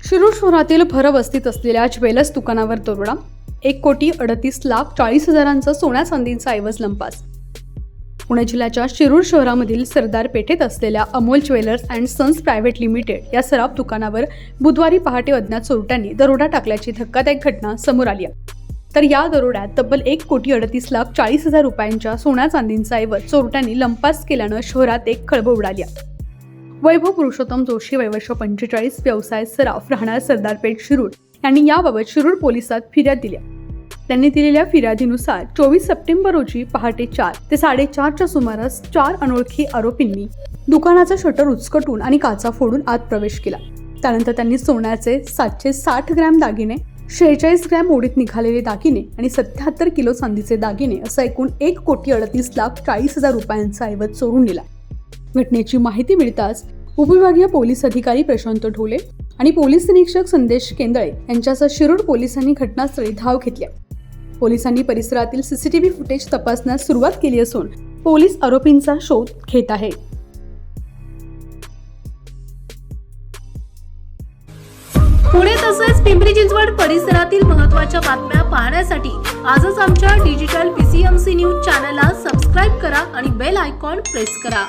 शिरूर शहरातील भरवस्तीत असलेल्या ज्वेलर्स दुकानावर दरोडा. 1,38,40,000 सोन्या चांदीचा ऐवज लंपास. पुणे जिल्ह्याच्या शिरूर शहरामधील सरदार पेठेत असलेल्या Amol jewellers and sons private limited या सराफ दुकानावर बुधवारी पहाटे अज्ञात चोरट्यांनी दरोडा टाकल्याची धक्कादायक घटना समोर आली आहे. तर या दरोड्यात तब्बल 1,38,40,000 रुपयांच्या सोन्या चांदीचा ऐवज चोरट्यांनी लंपास केल्यानं शहरात एक खळबळ उडाली आहे. वैभव पुरुषोत्तम जोशी, वय वर्ष 45, व्यवसाय सराफ, राहणार सरदारपेठ, शिरूर यांनी याबाबत शिरूर पोलिसात फिर्याद दिली. त्यांनी दिलेल्या फिर्यादीनुसार 24 सप्टेंबर रोजी पहाटे 4 ते 4:30च्या सुमारास 4 अनोळखी आरोपींनी दुकानाचं शटर उचकटून आणि काचा फोडून आत प्रवेश केला. त्यानंतर त्यांनी सोन्याचे 760 ग्रॅम दागिने, 46 ग्रॅम मोडीत निघालेले दागिने आणि 77 किलो चांदीचे दागिने असं एकूण 1,38,40,000 रुपयांचा ऐवज चोरून नेला. घटनेची माहिती मिळताच उपविभागीय पोलीस अधिकारी प्रशांत ढोले आणि पोलीस निरीक्षक संदेश केंदळे यांच्यासह शिरूर पोलिसांनी घटनास्थळी धाव घेतली. पोलिसांनी परिसरातील सीसीटीव्ही फुटेज तपासण्यास सुरुवात केली असून पोलीस आरोपींचा शोध घेत आहेत. पुणे तसेच पिंपरी चिंचवड परिसरातील महत्त्वाच्या बातम्या पाहण्यासाठी आजच आमच्या डिजिटल PCMC न्यूज चॅनलला सबस्क्राईब करा आणि बेल आयकॉन प्रेस करा.